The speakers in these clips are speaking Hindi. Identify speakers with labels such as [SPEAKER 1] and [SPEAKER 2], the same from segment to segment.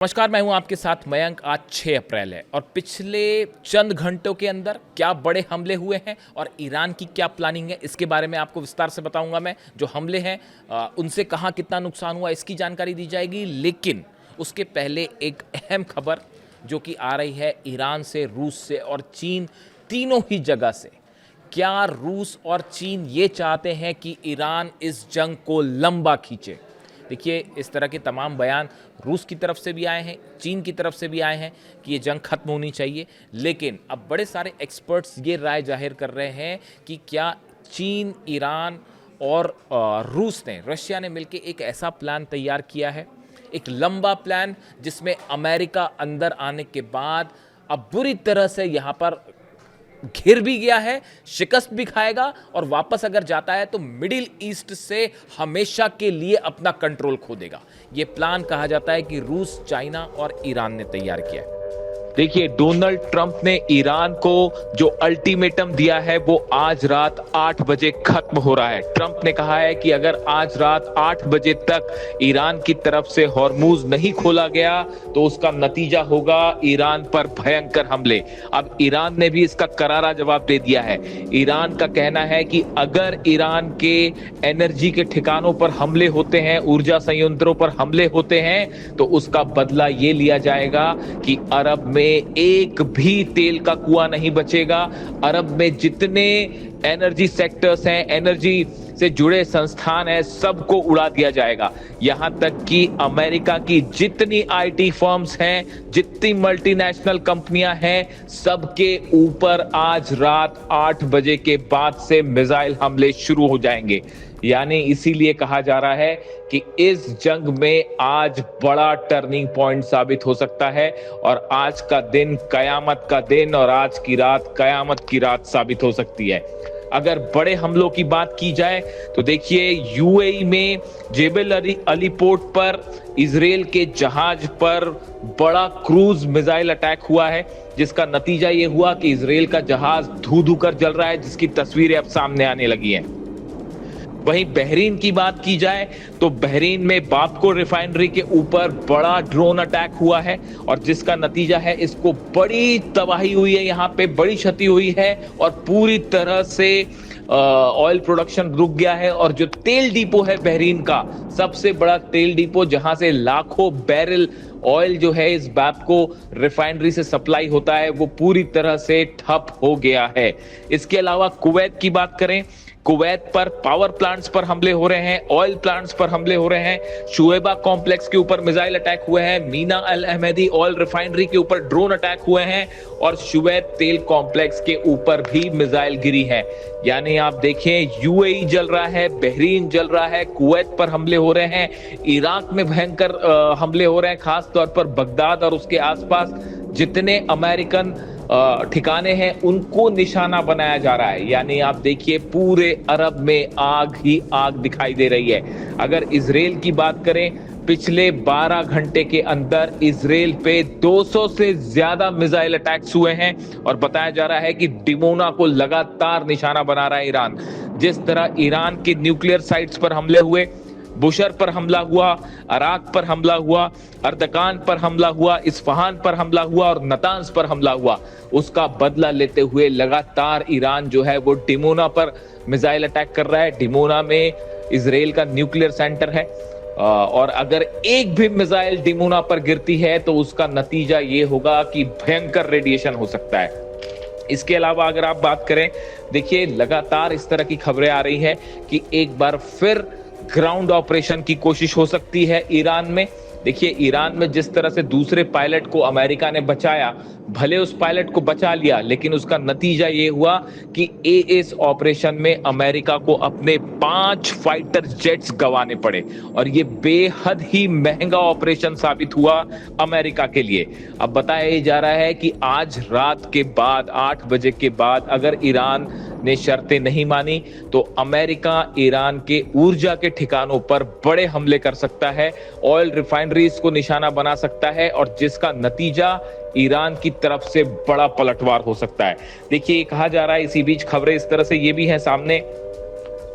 [SPEAKER 1] नमस्कार, मैं हूं आपके साथ मयंक। आज 6 अप्रैल है और पिछले चंद घंटों के अंदर क्या बड़े हमले हुए हैं और ईरान की क्या प्लानिंग है, इसके बारे में आपको विस्तार से बताऊंगा। मैं जो हमले हैं उनसे कहां कितना नुकसान हुआ इसकी जानकारी दी जाएगी, लेकिन उसके पहले एक अहम खबर जो कि आ रही है ईरान से, रूस से और चीन, तीनों ही जगह से। क्या रूस और चीन ये चाहते हैं कि ईरान इस जंग को लंबा खींचे? देखिए, इस तरह के तमाम बयान रूस की तरफ से भी आए हैं, चीन की तरफ से भी आए हैं कि ये जंग खत्म होनी चाहिए। लेकिन अब बड़े सारे एक्सपर्ट्स ये राय जाहिर कर रहे हैं कि क्या चीन, ईरान और रूस ने, रशिया ने मिलकर एक ऐसा प्लान तैयार किया है, एक लंबा प्लान जिसमें अमेरिका अंदर आने के बाद अब बुरी तरह से यहाँ पर घिर भी गया है, शिकस्त भी खाएगा और वापस अगर जाता है तो मिडिल ईस्ट से हमेशा के लिए अपना कंट्रोल खो देगा। यह प्लान कहा जाता है कि रूस, चाइना और ईरान ने तैयार किया है।
[SPEAKER 2] देखिए, डोनाल्ड ट्रंप ने ईरान को जो अल्टीमेटम दिया है वो आज रात 8 बजे खत्म हो रहा है। ट्रंप ने कहा है कि अगर आज रात 8 बजे तक ईरान की तरफ से हॉर्मुज नहीं खोला गया तो उसका नतीजा होगा ईरान पर भयंकर हमले। अब ईरान ने भी इसका करारा जवाब दे दिया है। ईरान का कहना है कि अगर ईरान के एनर्जी के ठिकानों पर हमले होते हैं, ऊर्जा संयंत्रों पर हमले होते हैं, तो उसका बदला ये लिया जाएगा कि अरब में एक भी तेल का कुआं नहीं बचेगा। अरब में जितने एनर्जी सेक्टर्स हैं, एनर्जी से जुड़े संस्थान हैं, सबको उड़ा दिया जाएगा। यहां तक कि अमेरिका की जितनी आईटी फर्म्स हैं, जितनी मल्टीनेशनल कंपनियां हैं, सबके ऊपर आज रात 8 बजे के बाद से मिसाइल हमले शुरू हो जाएंगे। यानी इसीलिए कहा जा रहा है कि इस जंग में आज बड़ा टर्निंग पॉइंट साबित हो सकता है और आज का दिन कयामत का दिन और आज की रात कयामत की रात साबित हो सकती है। अगर बड़े हमलों की बात की जाए तो देखिए, यूएई में जेबल अली पोर्ट पर इजराइल के जहाज पर बड़ा क्रूज मिसाइल अटैक हुआ है, जिसका नतीजा ये हुआ कि इजराइल का जहाज धू धू कर जल रहा है, जिसकी तस्वीरें अब सामने आने लगी हैं। वहीं बहरीन की बात की जाए तो बहरीन में बापको रिफाइनरी के ऊपर बड़ा ड्रोन अटैक हुआ है और जिसका नतीजा है इसको बड़ी तबाही हुई है, यहाँ पे बड़ी क्षति हुई है और पूरी तरह से ऑयल प्रोडक्शन रुक गया है। और जो तेल डिपो है बहरीन का, सबसे बड़ा तेल डिपो जहां से लाखों बैरल ऑयल जो है इस बापको रिफाइनरी से सप्लाई होता है, वो पूरी तरह से ठप हो गया है। इसके अलावा कुवैत की बात करें, कुवैत पर पावर प्लांट्स पर हमले हो रहे हैं, ऑयल प्लांट्स पर हमले हो रहे हैं, शुएबा कॉम्प्लेक्स के ऊपर मिसाइल अटैक हुए हैं, मीना अल अहमदी ऑयल रिफाइनरी के ऊपर ड्रोन अटैक हुए हैं और शुवैत तेल कॉम्प्लेक्स के ऊपर भी मिसाइल गिरी है। यानी आप देखें, यूएई जल रहा है, बहरीन जल रहा है, कुवैत पर हमले हो रहे हैं, इराक में भयंकर हमले हो रहे हैं, खास तौर पर बगदाद और उसके आसपास जितने अमेरिकन ठिकाने हैं उनको निशाना बनाया जा रहा है। यानी आप देखिए, पूरे अरब में आग ही आग दिखाई दे रही है। अगर इजराइल की बात करें, पिछले 12 घंटे के अंदर इजराइल पे 200 से ज्यादा मिसाइल अटैक्स हुए हैं और बताया जा रहा है कि डिमोना को लगातार निशाना बना रहा है ईरान। जिस तरह ईरान के न्यूक्लियर साइट्स पर हमले हुए, बुशर पर हमला हुआ, अराक पर हमला हुआ, अर्दकान पर हमला हुआ, इस्फहान पर हमला हुआ और नतांज पर हमला हुआ, उसका बदला लेते हुए लगातार ईरान जो है वो डिमोना पर मिसाइल अटैक कर रहा है। डिमोना में इजराइल का न्यूक्लियर सेंटर है और अगर एक भी मिसाइल डिमोना पर गिरती है तो उसका नतीजा ये होगा कि भयंकर रेडिएशन हो सकता है। इसके अलावा अगर आप बात करें, देखिए लगातार इस तरह की खबरें आ रही है कि एक बार फिर ग्राउंड ऑपरेशन की कोशिश हो सकती है ईरान में। देखिए, ईरान में जिस तरह से दूसरे पायलट को अमेरिका ने बचाया, भले उस पायलट को बचा लिया, लेकिन उसका नतीजा ये हुआ कि इस ऑपरेशन में अमेरिका को अपने 5 फाइटर जेट्स गंवाने पड़े और ये बेहद ही महंगा ऑपरेशन साबित हुआ अमेरिका के लिए। अब बताया जा रहा है कि आज रात के बाद 8 बजे के बाद अगर ईरान ने शर्तें नहीं मानी तो अमेरिका ईरान के ऊर्जा के ठिकानों पर बड़े हमले कर सकता है, ऑयल रिफाइनरीज को निशाना बना सकता है और जिसका नतीजा ईरान की तरफ से बड़ा पलटवार हो सकता है। देखिए, कहा जा रहा है इसी बीच खबरें इस तरह से ये भी हैं सामने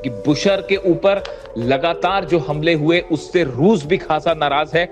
[SPEAKER 2] कि बुशर के ऊपर लगातार जो हमले हुए उससे रूस भी खासा नाराज है।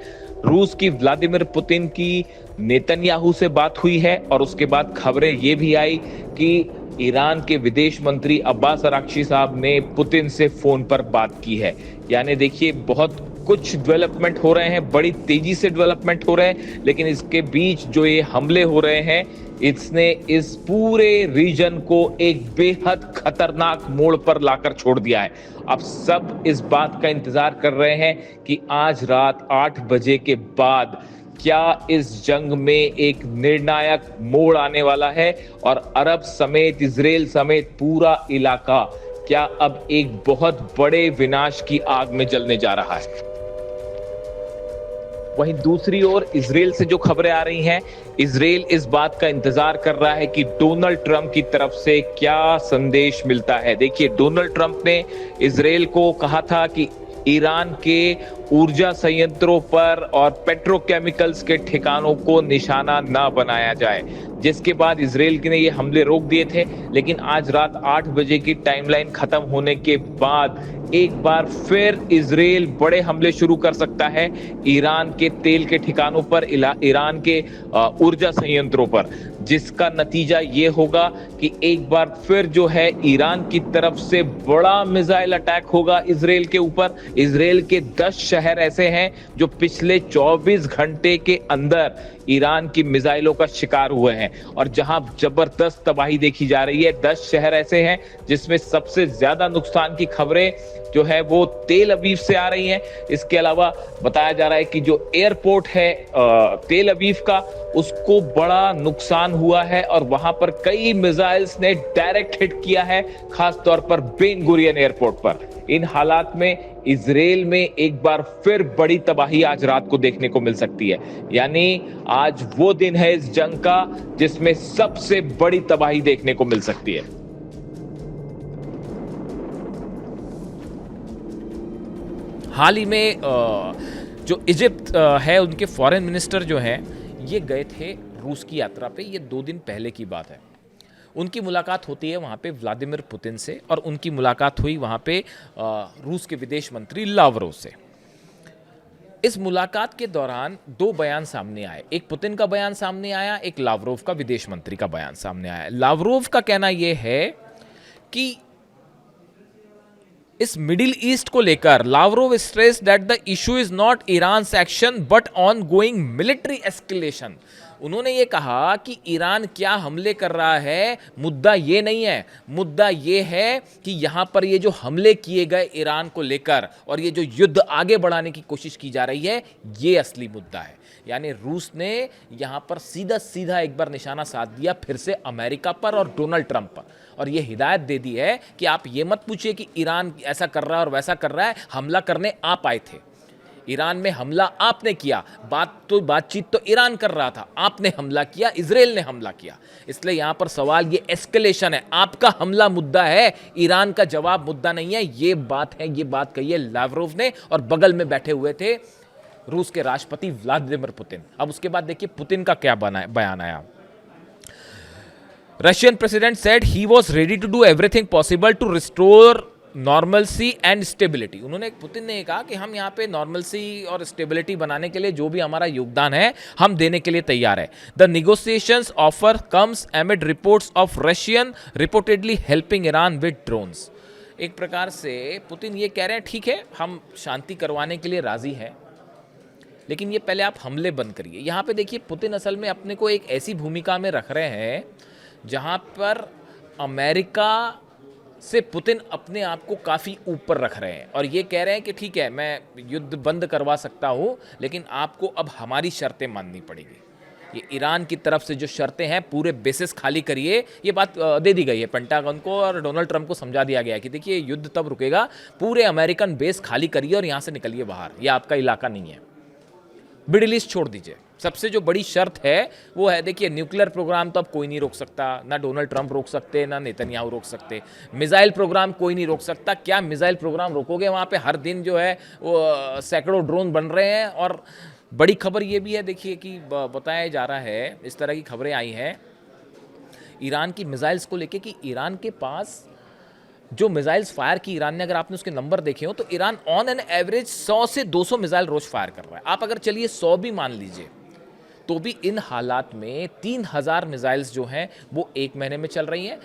[SPEAKER 2] रूस की व्लादिमीर पुतिन की नेतन्याहू से बात हुई है और उसके बाद खबरें ये भी आई कि ईरान के विदेश मंत्री अब्बास अराक्ची साहब ने पुतिन से फोन पर बात की है। यानी देखिए बहुत कुछ डेवलपमेंट हो रहे हैं, बड़ी तेजी से डेवलपमेंट हो रहे हैं, लेकिन इसके बीच जो ये हमले हो रहे हैं इसने इस पूरे रीजन को एक बेहद खतरनाक मोड़ पर लाकर छोड़ दिया है। अब सब इस बात का इंतजार कर रहे हैं कि आज रात 8 बजे के बाद क्या इस जंग में एक निर्णायक मोड़ आने वाला है और अरब समेत इजराइल समेत पूरा इलाका क्या अब एक बहुत बड़े विनाश की आग में जलने जा रहा है। वहीं दूसरी ओर इजराइल से जो खबरें आ रही हैं, इजराइल इस बात का इंतजार कर रहा है कि डोनाल्ड ट्रंप की तरफ से क्या संदेश मिलता है। देखिए डोनाल्ड ट्रंप ने इजराइल को कहा था कि ईरान के ऊर्जा संयंत्रों पर और पेट्रोकेमिकल्स के ठिकानों को निशाना ना बनाया जाए, जिसके बाद इजराइल ने ये हमले रोक दिए थे। लेकिन आज रात 8 बजे की टाइमलाइन खत्म होने के बाद एक बार फिर इजराइल बड़े हमले शुरू कर सकता है ईरान के तेल के ठिकानों पर, ईरान के ऊर्जा संयंत्रों पर, जिसका नतीजा ये होगा कि एक बार फिर जो है ईरान की तरफ से बड़ा मिसाइल अटैक होगा इजराइल के ऊपर। इजराइल के 10 शहर ऐसे हैं जो पिछले 24 घंटे के अंदर ईरान की मिसाइलों का शिकार हुए हैं और जहां जबरदस्त तबाही देखी जा रही है। 10 शहर ऐसे हैं जिसमें सबसे ज्यादा नुकसान की खबरें जो है वो तेल अवीव से आ रही हैं। इसके अलावा बताया जा रहा है कि जो एयरपोर्ट है तेल अवीव का, उसको बड़ा नुकसान हुआ है और वहां पर कई मिसाइल्स ने डायरेक्ट हिट किया है, खास तौर पर बेन गुरियन एयरपोर्ट पर। इन हालात में इजराइल में एक बार फिर बड़ी तबाही आज रात को देखने को मिल सकती है। यानी आज वो दिन है इस जंग का जिसमें सबसे बड़ी तबाही देखने को मिल सकती है।
[SPEAKER 1] हाल ही में जो इजिप्ट है, उनके फॉरेन मिनिस्टर जो हैं ये गए थे रूस की यात्रा पे। ये 2 दिन पहले की बात है। उनकी मुलाकात होती है वहाँ पे व्लादिमीर पुतिन से और उनकी मुलाकात हुई वहाँ पे रूस के विदेश मंत्री लावरोव से। इस मुलाकात के दौरान 2 बयान सामने आए, एक पुतिन का बयान सामने आया, एक लावरोव का विदेश मंत्री का बयान सामने आया। लावरोव का कहना यह है कि इस मिडिल ईस्ट को लेकर Lavrov stress that the issue is not Iran action but on going military escalation. उन्होंने ये कहा कि ईरान क्या हमले कर रहा है, मुद्दा ये नहीं है, मुद्दा ये है कि यहाँ पर ये जो हमले किए गए ईरान को लेकर और ये जो युद्ध आगे बढ़ाने की कोशिश की जा रही है, ये असली मुद्दा है। यानी रूस ने यहाँ पर सीधा सीधा एक बार निशाना साध दिया फिर से अमेरिका पर और डोनाल्ड ट्रंप पर, और ये हिदायत दे दी है कि आप ये मत पूछिए कि ईरान ऐसा कर रहा है और वैसा कर रहा है, हमला करने आप आए थे, ईरान में हमला आपने किया, बातचीत तो ईरान कर रहा था, आपने हमला किया, इजराइल ने हमला किया। इसलिए यहां पर सवाल ये एस्केलेशन है, आपका हमला मुद्दा है, ईरान का जवाब मुद्दा नहीं है। ये बात है, ये बात कही है लावरोव ने और बगल में बैठे हुए थे रूस के राष्ट्रपति व्लादिमीर पुतिन। अब उसके बाद देखिए पुतिन का क्या बयान आया। Russian president said he was ready to do everything possible to restore normalcy and stability. उन्होंने, पुतिन ने कहा कि हम यहाँ पे नॉर्मलसी और स्टेबिलिटी बनाने के लिए जो भी हमारा योगदान है हम देने के लिए तैयार है। The negotiations offer comes एमिड reports of Russian reportedly helping Iran with drones. एक प्रकार से पुतिन ये कह रहे हैं ठीक है हम शांति करवाने के लिए राजी हैं, लेकिन ये पहले आप हमले बंद करिए। यहाँ पे देखिए पुतिन असल में अपने को एक ऐसी भूमिका में रख रहे हैं जहाँ पर अमेरिका से पुतिन अपने आप को काफ़ी ऊपर रख रहे हैं और ये कह रहे हैं कि ठीक है मैं युद्ध बंद करवा सकता हूँ, लेकिन आपको अब हमारी शर्तें माननी पड़ेगी। ये ईरान की तरफ से जो शर्तें हैं पूरे बेसिस खाली करिए, ये बात दे दी गई है पेंटागन को और डोनाल्ड ट्रंप को समझा दिया गया है कि देखिए युद्ध तब रुकेगा, पूरे अमेरिकन बेस खाली करिए और यहाँ से निकलिए बाहर, ये आपका इलाका नहीं है, मिडिल ईस्ट छोड़ दीजिए। सबसे जो बड़ी शर्त है वो है, देखिए न्यूक्लियर प्रोग्राम तो अब कोई नहीं रोक सकता, ना डोनाल्ड ट्रंप रोक सकते, ना नेतन्याहू रोक सकते। मिसाइल प्रोग्राम कोई नहीं रोक सकता। क्या मिसाइल प्रोग्राम रोकोगे? वहाँ पे हर दिन जो है वो सैकड़ों ड्रोन बन रहे हैं। और बड़ी खबर ये भी है देखिए कि बताया जा रहा है, इस तरह की खबरें आई हैं ईरान की मिसाइल्स को लेके कि ईरान के पास जो मिसाइल्स फायर की ईरान ने, अगर आपने उसके नंबर देखे हो तो ईरान ऑन एन एवरेज 100 से 200 मिसाइल रोज फायर कर रहा है। आप अगर चलिए 100 भी मान लीजिए, तो भी इन हालात में 3000 मिसाइल्स जो हैं वो एक महीने में चल रही हैं।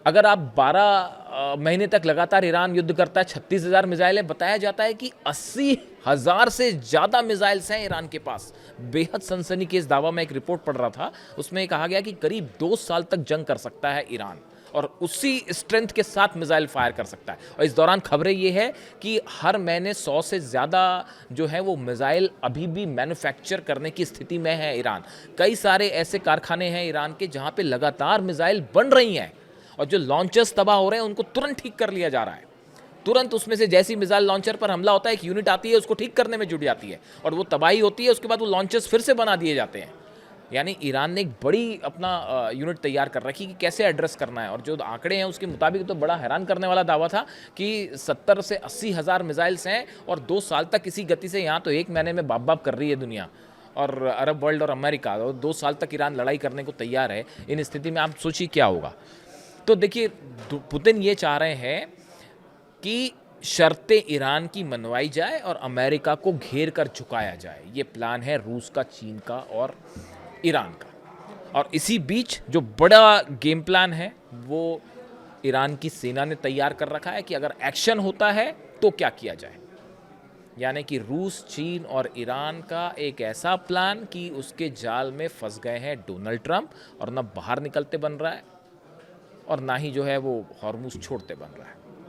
[SPEAKER 1] अगर आप 12 महीने तक लगातार ईरान युद्ध करता है, 36,000 मिसाइलें, बताया जाता है कि 80,000 से ज़्यादा मिसाइल्स हैं ईरान के पास। बेहद सनसनीखेज दावा, में एक रिपोर्ट पढ़ रहा था, उसमें कहा गया कि करीब 2 साल तक जंग कर सकता है ईरान और उसी स्ट्रेंथ के साथ मिसाइल फायर कर सकता है। और इस दौरान खबरें ये है कि हर महीने 100 से ज़्यादा जो है वो मिसाइल अभी भी मैन्युफैक्चर करने की स्थिति में है ईरान। कई सारे ऐसे कारखाने हैं ईरान के जहाँ पे लगातार मिसाइल बन रही हैं और जो लॉन्चर्स तबाह हो रहे हैं उनको तुरंत ठीक कर लिया जा रहा है। तुरंत उसमें से जैसी मिसाइल लॉन्चर पर हमला होता है, एक यूनिट आती है, उसको ठीक करने में जुट जाती है और वो तबाही होती है, उसके बाद वो लॉन्चर्स फिर से बना दिए जाते हैं। यानी ईरान ने एक बड़ी अपना यूनिट तैयार कर रखी कि कैसे एड्रेस करना है। और जो आंकड़े हैं उसके मुताबिक तो बड़ा हैरान करने वाला दावा था कि 70 से 80 हज़ार मिसाइल्स हैं और 2 साल तक इसी गति से, यहाँ तो एक महीने में बाप बाप कर रही है दुनिया और अरब वर्ल्ड और अमेरिका, और 2 साल तक ईरान लड़ाई करने को तैयार है। इन स्थिति में आप सोचिए क्या होगा। तो देखिए, पुतिन ये चाह रहे हैं कि शर्तें ईरान की मनवाई जाए और अमेरिका को घेर कर झुकाया जाए। ये प्लान है रूस का, चीन का और ईरान का। और इसी बीच जो बड़ा गेम प्लान है वो ईरान की सेना ने तैयार कर रखा है कि अगर एक्शन होता है तो क्या किया जाए। यानी कि रूस, चीन और ईरान का एक ऐसा प्लान कि उसके जाल में फंस गए हैं डोनाल्ड ट्रंप और ना बाहर निकलते बन रहा है और ना ही जो है वो हॉर्मुज़ छोड़ते बन रहा है।